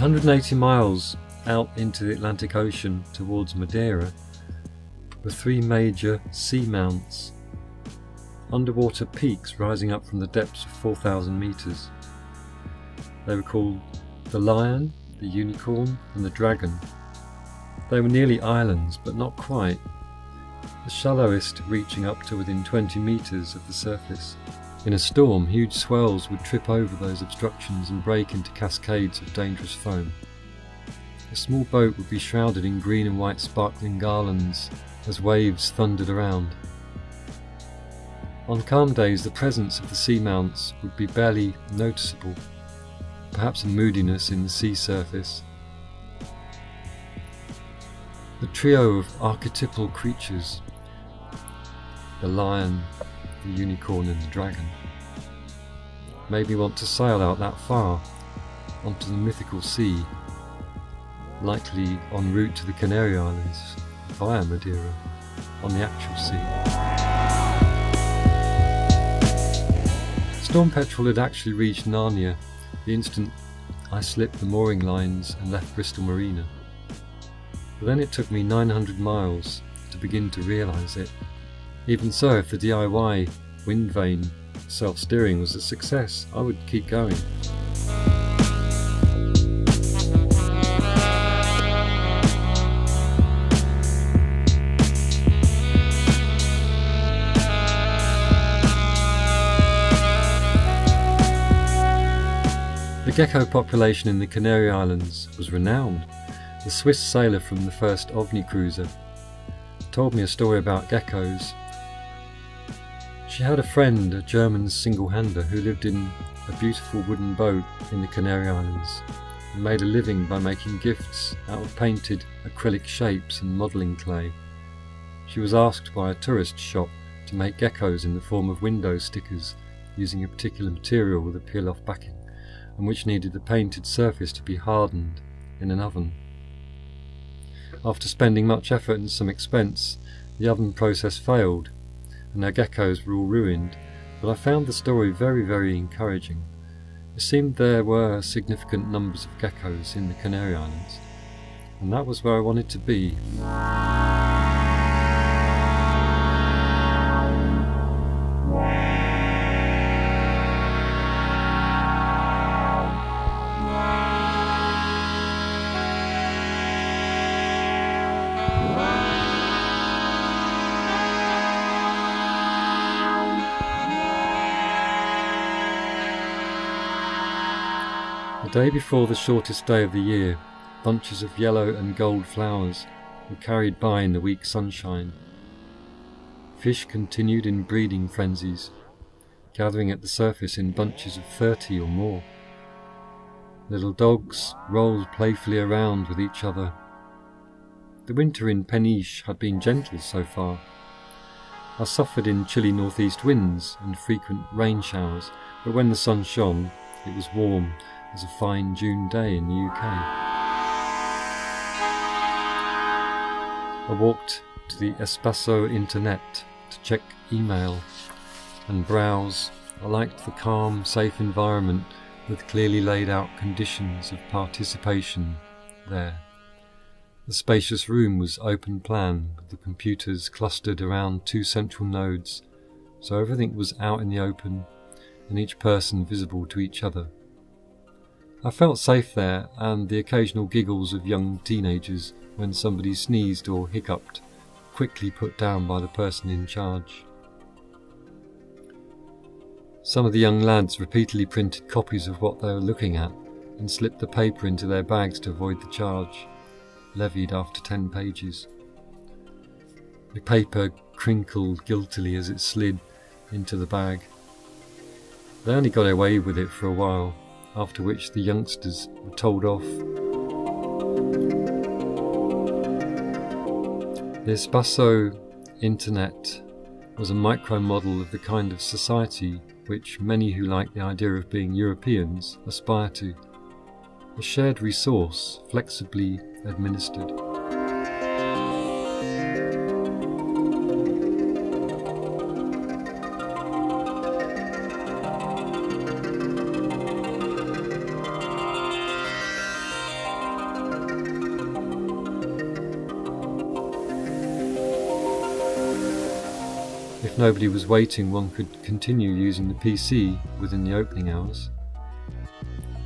180 miles out into the Atlantic Ocean towards Madeira were three major seamounts, underwater peaks rising up from the depths of 4,000 meters. They were called the Lion, the Unicorn and the Dragon. They were nearly islands, but not quite, the shallowest reaching up to within 20 meters of the surface. In a storm, huge swells would trip over those obstructions and break into cascades of dangerous foam. A small boat would be shrouded in green and white sparkling garlands as waves thundered around. On calm days, the presence of the seamounts would be barely noticeable, perhaps a moodiness in the sea surface. The trio of archetypal creatures, the lion, the unicorn and the dragon, made me want to sail out that far, onto the mythical sea, likely en route to the Canary Islands, via Madeira, on the actual sea. Storm Petrel had actually reached Narnia the instant I slipped the mooring lines and left Bristol Marina. But then it took me 900 miles to begin to realise it. Even so, if the DIY wind vane self-steering was a success, I would keep going. The gecko population in the Canary Islands was renowned. The Swiss sailor from the first OVNI cruiser told me a story about geckos. She had a friend, a German single-hander, who lived in a beautiful wooden boat in the Canary Islands and made a living by making gifts out of painted acrylic shapes and modelling clay. She was asked by a tourist shop to make geckos in the form of window stickers using a particular material with a peel-off backing, and which needed the painted surface to be hardened in an oven. After spending much effort and some expense, the oven process failed and our geckos were all ruined, but I found the story very, very encouraging. It seemed there were significant numbers of geckos in the Canary Islands, and that was where I wanted to be. The day before the shortest day of the year, bunches of yellow and gold flowers were carried by in the weak sunshine. Fish continued in breeding frenzies, gathering at the surface in bunches of 30 or more. Little dogs rolled playfully around with each other. The winter in Peniche had been gentle so far. I suffered in chilly northeast winds and frequent rain showers, but when the sun shone, it was warm as a fine June day in the UK. I walked to the Espacio Internet to check email and browse. I liked the calm, safe environment with clearly laid out conditions of participation there. The spacious room was open plan, with the computers clustered around two central nodes, so everything was out in the open and each person visible to each other. I felt safe there, and the occasional giggles of young teenagers when somebody sneezed or hiccuped, quickly put down by the person in charge. Some of the young lads repeatedly printed copies of what they were looking at and slipped the paper into their bags to avoid the charge, levied after 10 pages. The paper crinkled guiltily as it slid into the bag. They only got away with it for a while, after which the youngsters were told off. The Espacio Internet was a micro-model of the kind of society which many who like the idea of being Europeans aspire to. A shared resource, flexibly administered. If nobody was waiting, one could continue using the PC within the opening hours.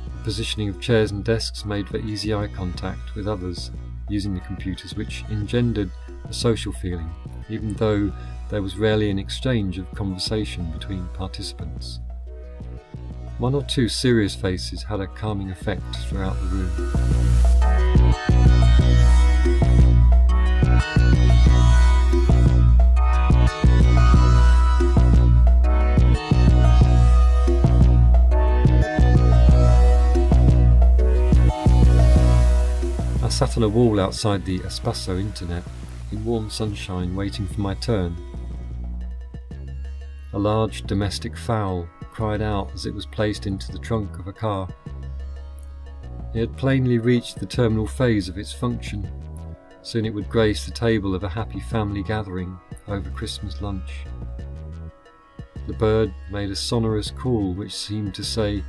The positioning of chairs and desks made for easy eye contact with others using the computers, which engendered a social feeling, even though there was rarely an exchange of conversation between participants. One or two serious faces had a calming effect throughout the room. I sat on a wall outside the Espacio Internet in warm sunshine waiting for my turn. A large domestic fowl cried out as it was placed into the trunk of a car. It had plainly reached the terminal phase of its function. Soon it would grace the table of a happy family gathering over Christmas lunch. The bird made a sonorous call which seemed to say,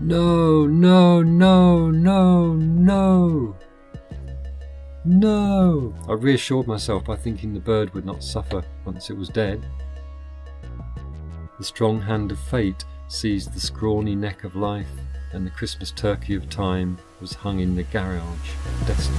"No, no, no, no, no, no." I reassured myself by thinking the bird would not suffer once it was dead. The strong hand of fate seized the scrawny neck of life, and the Christmas turkey of time was hung in the garage of destiny.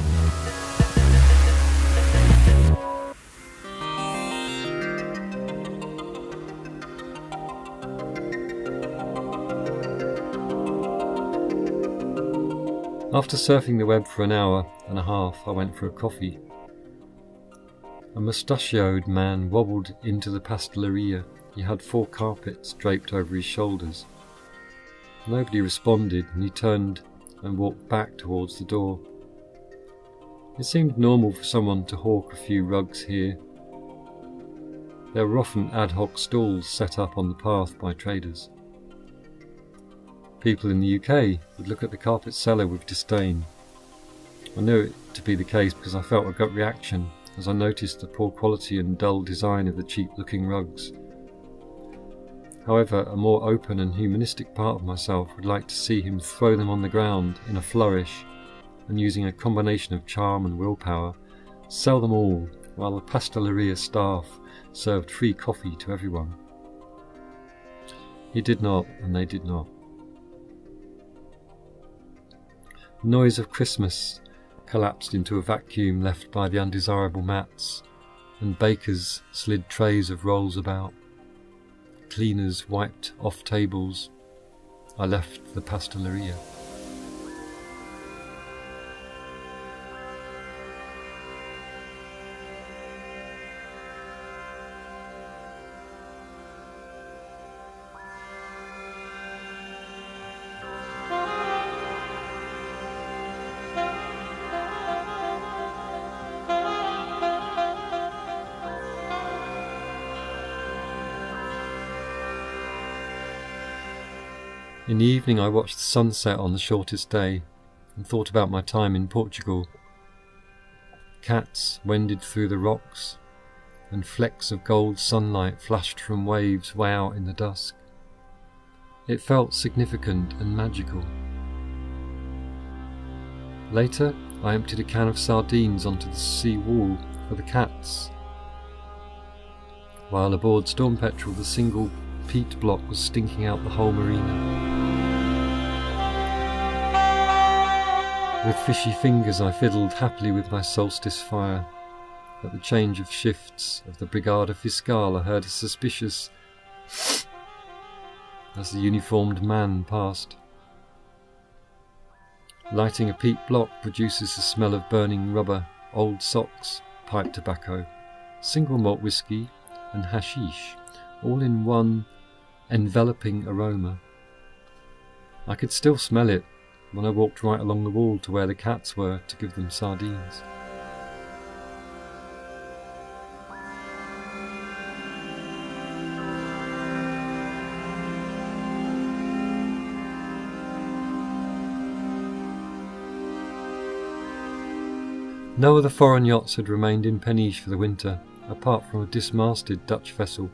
After surfing the web for an hour and a half, I went for a coffee. A mustachioed man wobbled into the pasteleria. He had 4 carpets draped over his shoulders. Nobody responded, and he turned and walked back towards the door. It seemed normal for someone to hawk a few rugs here. There were often ad hoc stalls set up on the path by traders. People in the UK would look at the carpet seller with disdain. I knew it to be the case because I felt a gut reaction as I noticed the poor quality and dull design of the cheap-looking rugs. However, a more open and humanistic part of myself would like to see him throw them on the ground in a flourish and, using a combination of charm and willpower, sell them all while the pasteleria staff served free coffee to everyone. He did not, and they did not. The noise of Christmas collapsed into a vacuum left by the undesirable mats, and bakers slid trays of rolls about. Cleaners wiped off tables. I left the pasteleria. In the evening I watched the sunset on the shortest day and thought about my time in Portugal. Cats wended through the rocks and flecks of gold sunlight flashed from waves way out in the dusk. It felt significant and magical. Later I emptied a can of sardines onto the sea wall for the cats, while aboard Storm Petrel the single peat block was stinking out the whole marina. With fishy fingers I fiddled happily with my solstice fire. At the change of shifts of the Brigada Fiscal I heard a suspicious as the uniformed man passed. Lighting a peat block produces the smell of burning rubber, old socks, pipe tobacco, single malt whiskey and hashish, all in one enveloping aroma. I could still smell it when I walked right along the wall to where the cats were to give them sardines. No other foreign yachts had remained in Peniche for the winter, apart from a dismasted Dutch vessel,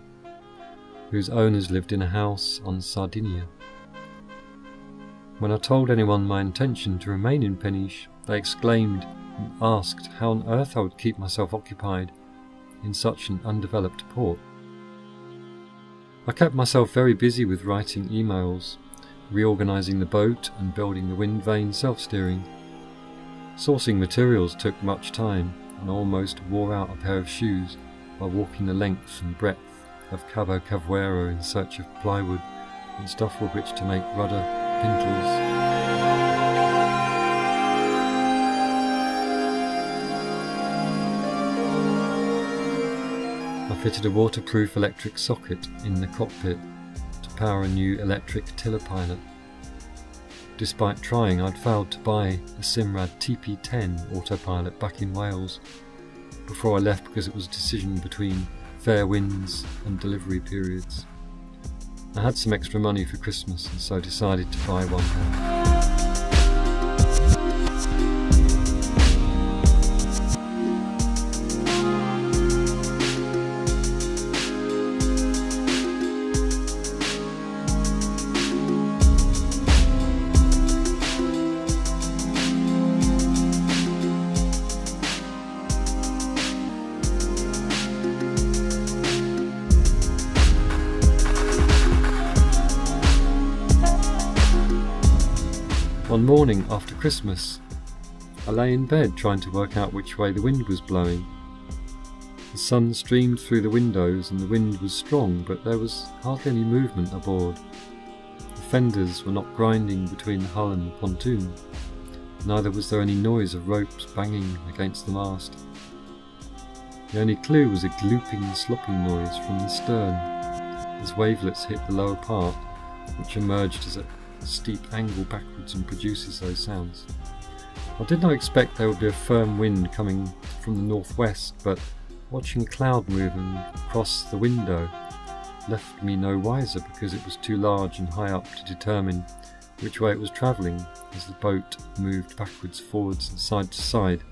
whose owners lived in a house on Sardinia. When I told anyone my intention to remain in Peniche, they exclaimed and asked how on earth I would keep myself occupied in such an undeveloped port. I kept myself very busy with writing emails, reorganising the boat and building the wind vane self-steering. Sourcing materials took much time, and I almost wore out a pair of shoes by walking the length and breadth of Cabo Cavuero in search of plywood and stuff with which to make rudder pintles. I fitted a waterproof electric socket in the cockpit to power a new electric tiller pilot. Despite trying, I'd failed to buy a Simrad TP10 autopilot back in Wales before I left because it was a decision between fair winds and delivery periods. I had some extra money for Christmas and so decided to buy one now. One morning after Christmas, I lay in bed trying to work out which way the wind was blowing. The sun streamed through the windows and the wind was strong, but there was hardly any movement aboard. The fenders were not grinding between the hull and the pontoon, neither was there any noise of ropes banging against the mast. The only clue was a glooping, slopping noise from the stern as wavelets hit the lower part, which emerged as a steep angle backwards and produces those sounds. I did not expect there would be a firm wind coming from the northwest, but watching a cloud moving across the window left me no wiser because it was too large and high up to determine which way it was travelling as the boat moved backwards, forwards and side to side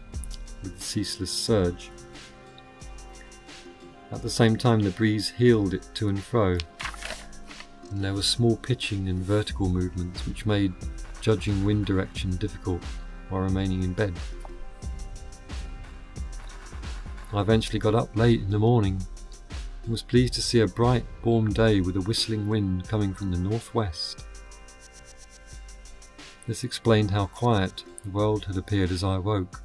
with the ceaseless surge. At the same time the breeze heeled it to and fro, and there were small pitching and vertical movements which made judging wind direction difficult while remaining in bed. I eventually got up late in the morning and was pleased to see a bright, warm day with a whistling wind coming from the northwest. This explained how quiet the world had appeared as I awoke.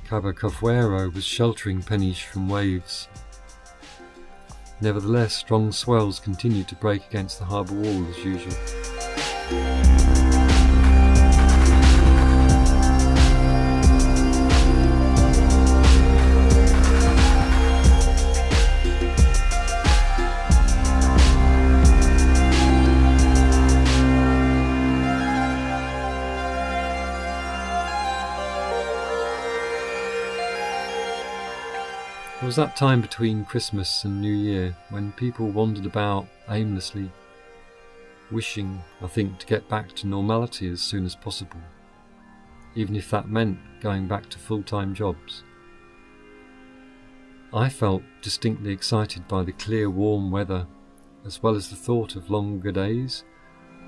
Cabo Cavuero was sheltering Peniche from waves. Nevertheless, strong swells continued to break against the harbour wall as usual. It was that time between Christmas and New Year when people wandered about aimlessly, wishing, I think, to get back to normality as soon as possible, even if that meant going back to full-time jobs. I felt distinctly excited by the clear, warm weather, as well as the thought of longer days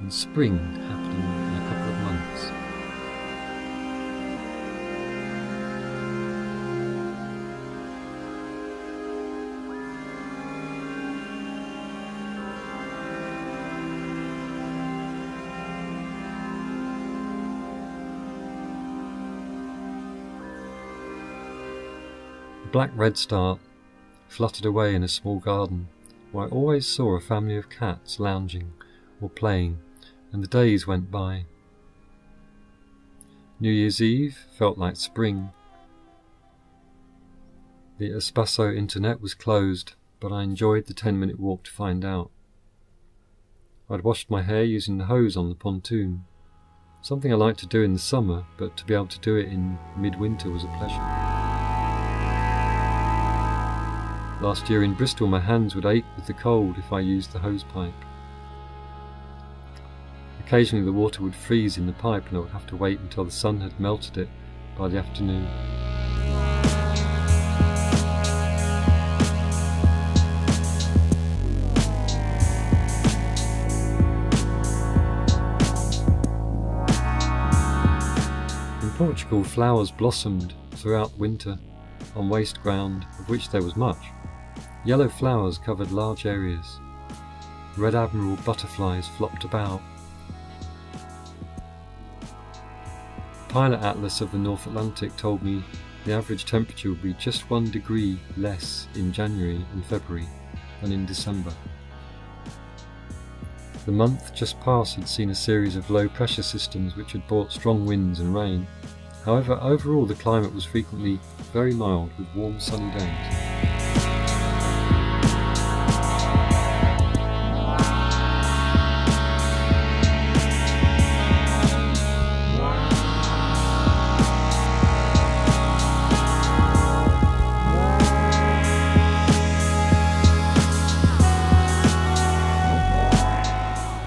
and spring happening in a couple of months. The black redstart fluttered away in a small garden, where I always saw a family of cats lounging or playing, and the days went by. New Year's Eve felt like spring. The Espacio internet was closed, but I enjoyed the 10-minute walk to find out. I'd washed my hair using the hose on the pontoon, something I like to do in the summer, but to be able to do it in midwinter was a pleasure. Last year in Bristol my hands would ache with the cold if I used the hose pipe. Occasionally the water would freeze in the pipe and I would have to wait until the sun had melted it by the afternoon. In Portugal flowers blossomed throughout winter on waste ground, of which there was much. Yellow flowers covered large areas. Red admiral butterflies flopped about. Pilot Atlas of the North Atlantic told me the average temperature would be just 1 degree less in January and February than in December. The month just past had seen a series of low pressure systems which had brought strong winds and rain. However, overall the climate was frequently very mild with warm sunny days.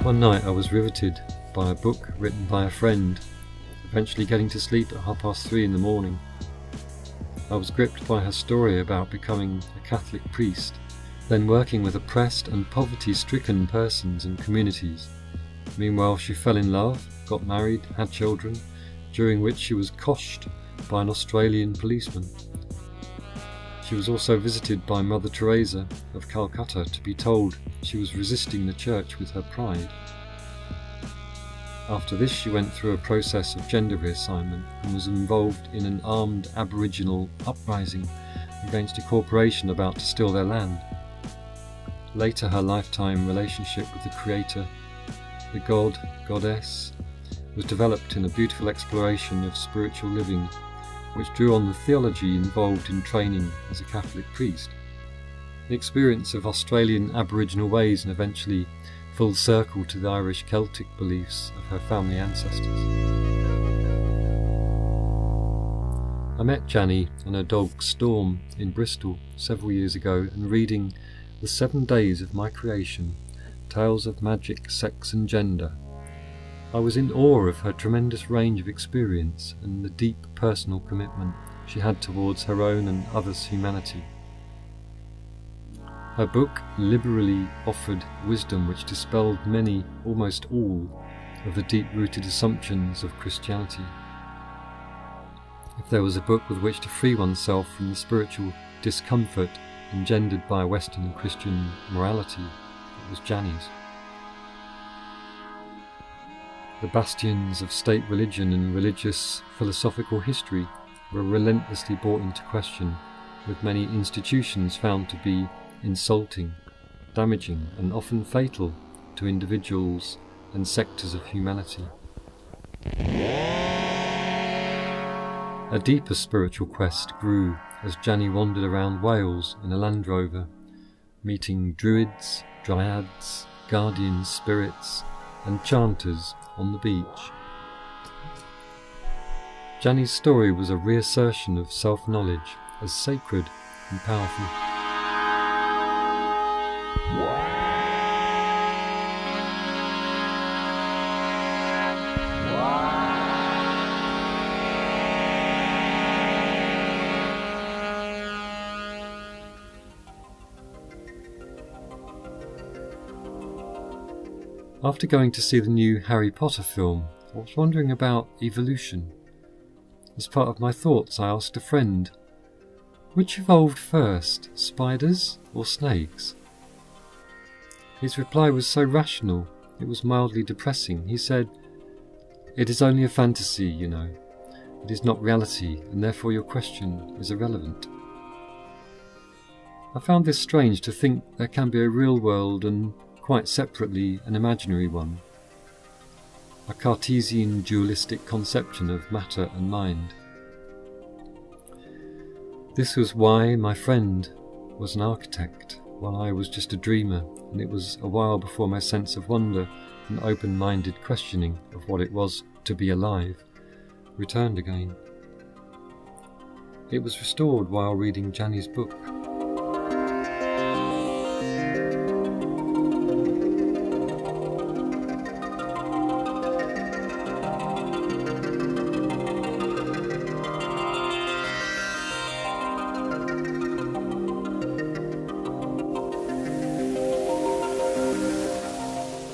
One night I was riveted by a book written by a friend, eventually getting to sleep at 3:30 in the morning. I was gripped by her story about becoming a Catholic priest, then working with oppressed and poverty-stricken persons and communities. Meanwhile, she fell in love, got married, had children, during which she was coshed by an Australian policeman. She was also visited by Mother Teresa of Calcutta to be told she was resisting the church with her pride. After this, she went through a process of gender reassignment and was involved in an armed Aboriginal uprising against a corporation about to steal their land. Later, her lifetime relationship with the Creator, the God, Goddess, was developed in a beautiful exploration of spiritual living, which drew on the theology involved in training as a Catholic priest, the experience of Australian Aboriginal ways, and eventually full circle to the Irish Celtic beliefs of her family ancestors. I met Janny and her dog Storm in Bristol several years ago, and reading The 7 Days of My Creation, Tales of Magic, Sex and Gender, I was in awe of her tremendous range of experience and the deep personal commitment she had towards her own and others' humanity. Her book liberally offered wisdom which dispelled many, almost all, of the deep-rooted assumptions of Christianity. If there was a book with which to free oneself from the spiritual discomfort engendered by Western Christian morality, it was Janny's. The bastions of state religion and religious philosophical history were relentlessly brought into question, with many institutions found to be insulting, damaging and often fatal to individuals and sectors of humanity. A deeper spiritual quest grew as Janny wandered around Wales in a Land Rover, meeting druids, dryads, guardian spirits and chanters on the beach. Janny's story was a reassertion of self-knowledge as sacred and powerful. After going to see the new Harry Potter film, I was wondering about evolution. As part of my thoughts, I asked a friend, which evolved first, spiders or snakes? His reply was so rational, it was mildly depressing. He said, "It is only a fantasy, you know. It is not reality, and therefore your question is irrelevant." I found this strange, to think there can be a real world and, quite separately, an imaginary one. A Cartesian dualistic conception of matter and mind. This was why my friend was an architect, while I was just a dreamer, and it was a while before my sense of wonder and open-minded questioning of what it was to be alive returned again. It was restored while reading Janny's book.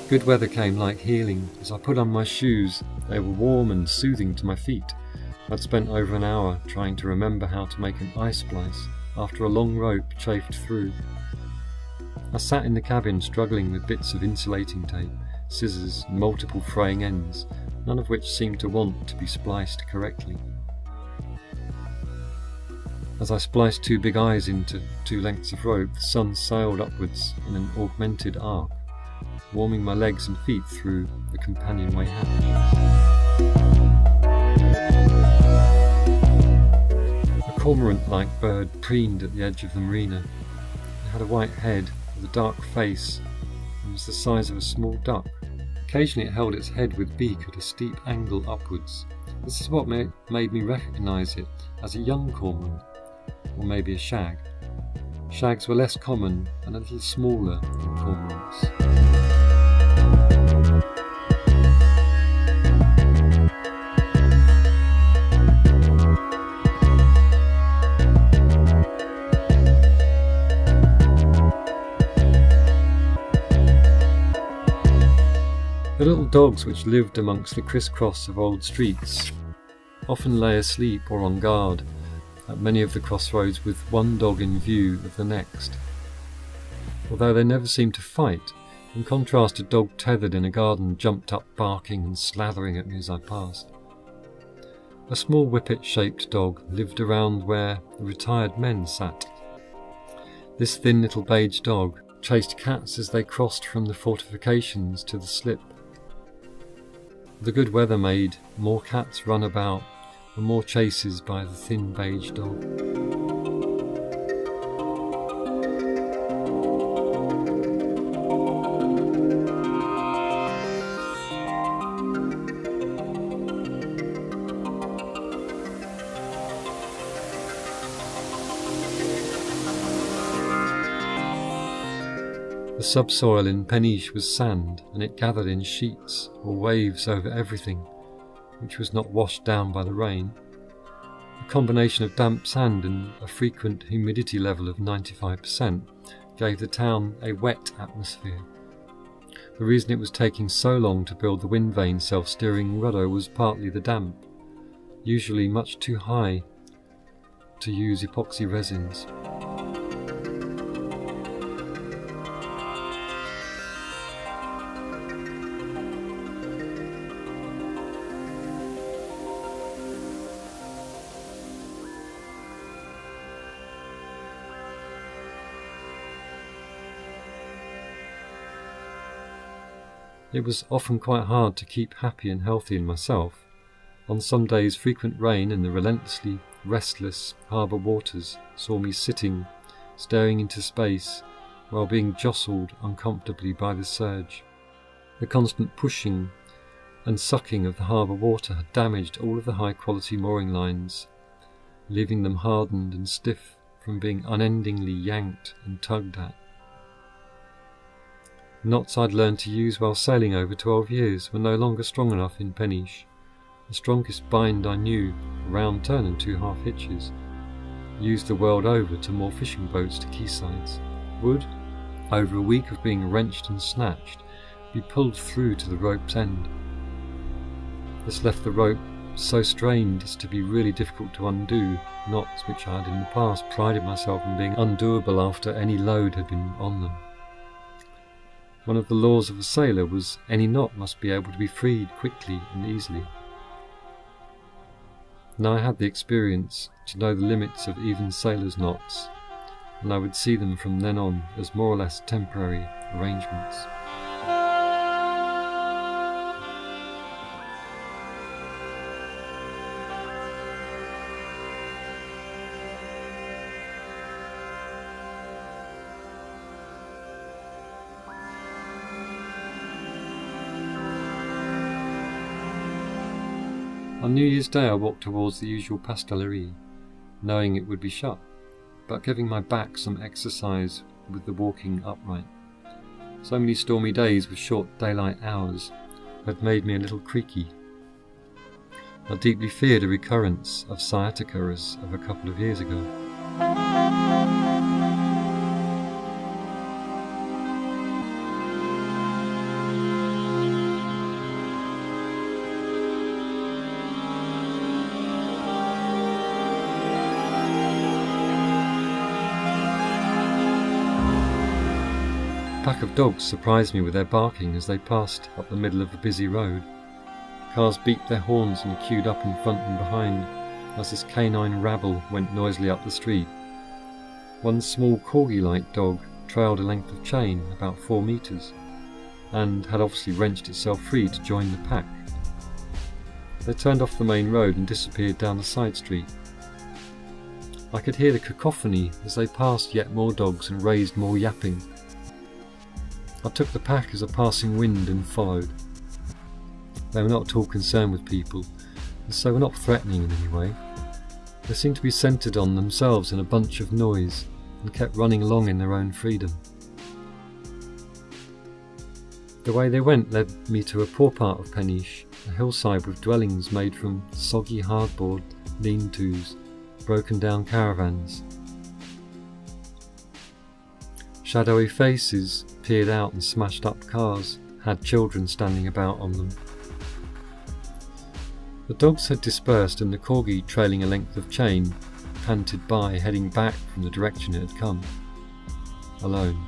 Good weather came like healing. As I put on my shoes, they were warm and soothing to my feet. I'd spent over an hour trying to remember how to make an ice splice after a long rope chafed through. I sat in the cabin struggling with bits of insulating tape, scissors and multiple fraying ends, none of which seemed to want to be spliced correctly. As I spliced two big eyes into 2 lengths of rope, the sun sailed upwards in an augmented arc, warming my legs and feet through the companionway hatch. A cormorant-like bird preened at the edge of the marina. It had a white head with a dark face and was the size of a small duck. Occasionally it held its head with beak at a steep angle upwards. This is what made me recognise it as a young cormorant, or maybe a shag. Shags were less common and a little smaller than cormorants. The little dogs which lived amongst the criss-cross of old streets often lay asleep or on guard at many of the crossroads with one dog in view of the next. Although they never seemed to fight, in contrast a dog tethered in a garden jumped up barking and slathering at me as I passed. A small whippet-shaped dog lived around where the retired men sat. This thin little beige dog chased cats as they crossed from the fortifications to the slip. The good weather made more cats run about and more chases by the thin beige dog. The subsoil in Peniche was sand, and it gathered in sheets or waves over everything, which was not washed down by the rain. A combination of damp sand and a frequent humidity level of 95% gave the town a wet atmosphere. The reason it was taking so long to build the wind vane self-steering rudder was partly the damp, usually much too high to use epoxy resins. It was often quite hard to keep happy and healthy in myself. On some days frequent rain and the relentlessly restless harbour waters saw me sitting, staring into space, while being jostled uncomfortably by the surge. The constant pushing and sucking of the harbour water had damaged all of the high-quality mooring lines, leaving them hardened and stiff from being unendingly yanked and tugged at. Knots I'd learned to use while sailing over 12 years were no longer strong enough in Peniche. The strongest bind I knew, a round turn and 2 half hitches, used the world over to moor fishing boats to quaysides, would, over a week of being wrenched and snatched, be pulled through to the rope's end. This left the rope so strained as to be really difficult to undo, knots which I had in the past prided myself in being undoable after any load had been on them. One of the laws of a sailor was any knot must be able to be freed quickly and easily. Now I had the experience to know the limits of even sailors' knots, and I would see them from then on as more or less temporary arrangements. On New Year's Day I walked towards the usual pastellerie, knowing it would be shut, but giving my back some exercise with the walking upright. So many stormy days with short daylight hours had made me a little creaky. I deeply feared a recurrence of sciatica as of a couple of years ago. pack of dogs surprised me with their barking as they passed up the middle of a busy road. Cars beeped their horns and queued up in front and behind as this canine rabble went noisily up the street. One small corgi-like dog trailed a length of chain about 4 meters and had obviously wrenched itself free to join the pack. They turned off the main road and disappeared down the side street. I could hear the cacophony as they passed yet more dogs and raised more yapping. I took the pack as a passing wind and followed. They were not at all concerned with people, and so were not threatening in any way. They seemed to be centred on themselves in a bunch of noise, and kept running along in their own freedom. The way they went led me to a poor part of Peniche, a hillside with dwellings made from soggy hardboard, lean-tos, broken down caravans. Shadowy faces peered out, and smashed up cars had children standing about on them. The dogs had dispersed, and the corgi, trailing a length of chain, panted by, heading back from the direction it had come, alone.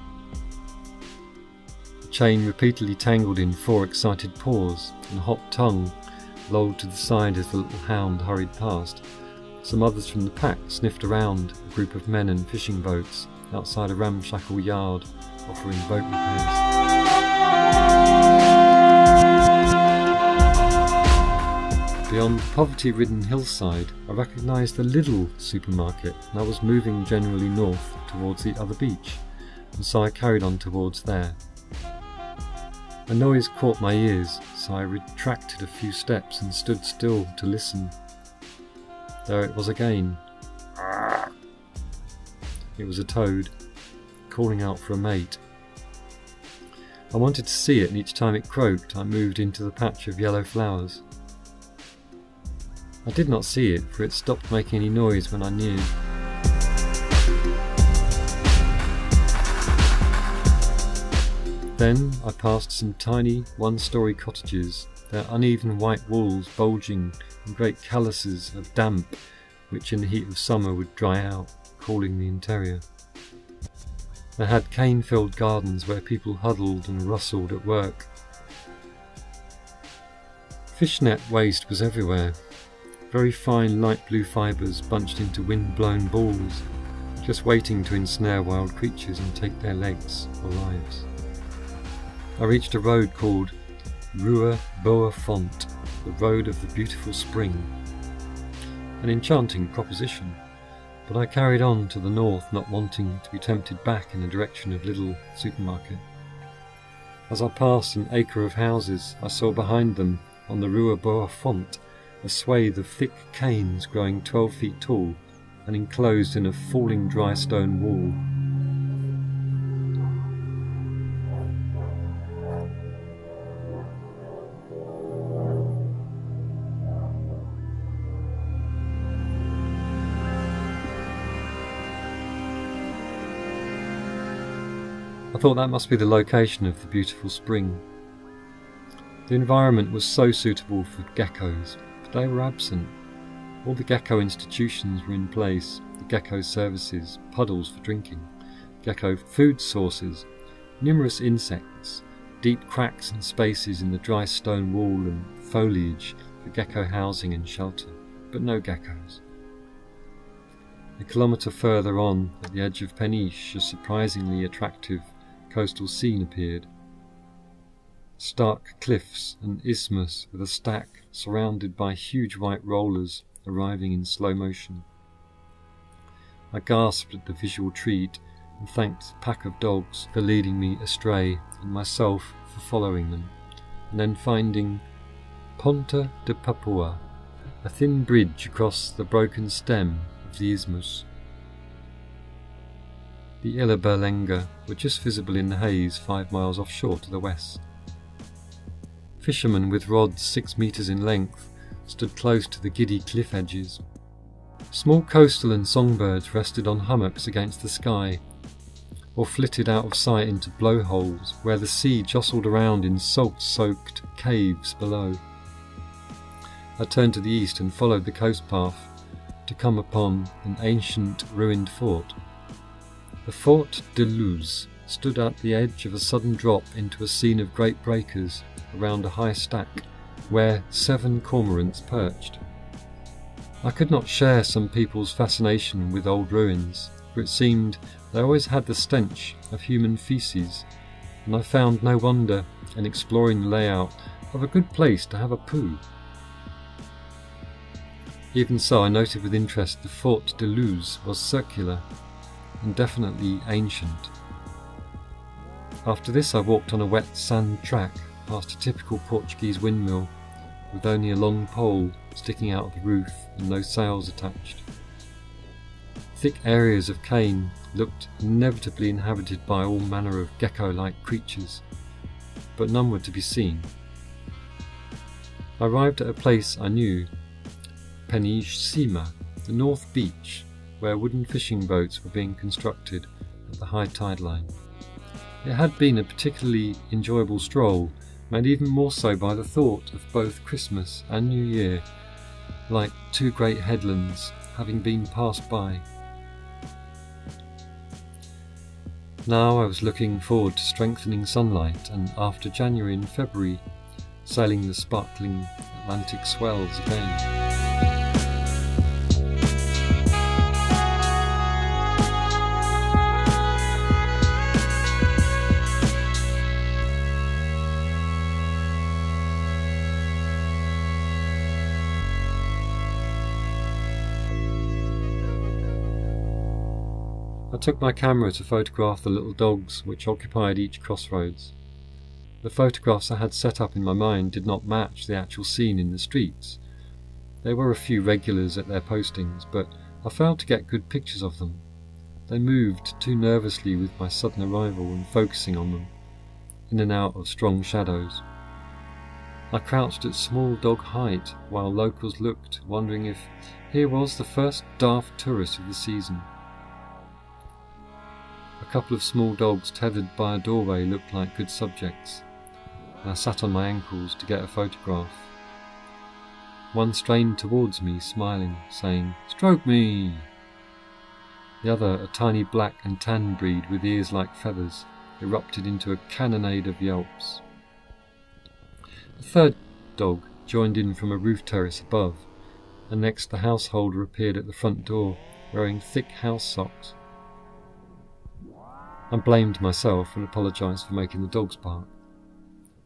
The chain repeatedly tangled in 4 excited paws, and a hot tongue lolled to the side as the little hound hurried past. Some others from the pack sniffed around a group of men and fishing boats outside a ramshackle yard offering boat repairs. Beyond the poverty-ridden hillside, I recognised the Lidl supermarket, and I was moving generally north towards the other beach, and so I carried on towards there. A noise caught my ears, so I retracted a few steps and stood still to listen. There it was again. It was a toad, calling out for a mate. I wanted to see it, and each time it croaked, I moved into the patch of yellow flowers. I did not see it, for it stopped making any noise when I neared. Then I passed some tiny one-storey cottages, their uneven white walls bulging in great calluses of damp which in the heat of summer would dry out, cooling the interior. They had cane-filled gardens where people huddled and rustled at work. Fishnet waste was everywhere. Very fine light blue fibres bunched into wind-blown balls, just waiting to ensnare wild creatures and take their legs or lives. I reached a road called Rue Bois-Font, the Road of the Beautiful Spring. An enchanting proposition, but I carried on to the north, not wanting to be tempted back in the direction of Lidl supermarket. As I passed an acre of houses, I saw behind them, on the Rue Bois-Font, a swathe of thick canes growing 12 feet tall and enclosed in a falling dry stone wall. I thought that must be the location of the beautiful spring. The environment was so suitable for geckos, but they were absent. All the gecko institutions were in place, the gecko services, puddles for drinking, gecko food sources, numerous insects, deep cracks and spaces in the dry stone wall and foliage for gecko housing and shelter, but no geckos. A kilometre further on, at the edge of Peniche, a surprisingly attractive coastal scene appeared. Stark cliffs and isthmus with a stack surrounded by huge white rollers arriving in slow motion. I gasped at the visual treat and thanked the pack of dogs for leading me astray and myself for following them, and then finding Ponta de Papua, a thin bridge across the broken stem of the isthmus. The Illa Berlenga were just visible in the haze 5 miles offshore to the west. Fishermen with rods 6 meters in length stood close to the giddy cliff edges. Small coastal and songbirds rested on hummocks against the sky, or flitted out of sight into blowholes where the sea jostled around in salt-soaked caves below. I turned to the east and followed the coast path to come upon an ancient ruined fort. The Fort de Luz stood at the edge of a sudden drop into a scene of great breakers around a high stack where 7 cormorants perched. I could not share some people's fascination with old ruins, for it seemed they always had the stench of human feces, and I found no wonder in exploring the layout of a good place to have a poo. Even so, I noted with interest the Fort de Luz was circular and definitely ancient. After this I walked on a wet sand track past a typical Portuguese windmill with only a long pole sticking out of the roof and no sails attached. Thick areas of cane looked inevitably inhabited by all manner of gecko-like creatures, but none were to be seen. I arrived at a place I knew, Penijsima, the North Beach, where wooden fishing boats were being constructed at the high tide line. It had been a particularly enjoyable stroll, made even more so by the thought of both Christmas and New Year, like 2 great headlands having been passed by. Now I was looking forward to strengthening sunlight and, after January and February, sailing the sparkling Atlantic swells again. I took my camera to photograph the little dogs which occupied each crossroads. The photographs I had set up in my mind did not match the actual scene in the streets. There were a few regulars at their postings, but I failed to get good pictures of them. They moved too nervously with my sudden arrival and focusing on them, in and out of strong shadows. I crouched at small dog height while locals looked, wondering if here was the first daft tourist of the season. A couple of small dogs tethered by a doorway looked like good subjects, and I sat on my ankles to get a photograph. One strained towards me, smiling, saying, "Stroke me!" The other, a tiny black and tan breed with ears like feathers, erupted into a cannonade of yelps. A third dog joined in from a roof terrace above, and next the householder appeared at the front door, wearing thick house socks. I blamed myself and apologised for making the dogs bark.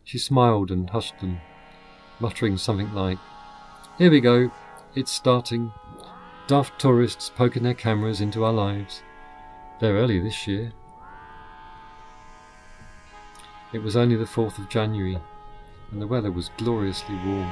She smiled and hushed them, muttering something like, "Here we go, it's starting. Daft tourists poking their cameras into our lives. They're early this year." It was only the 4th of January, and the weather was gloriously warm.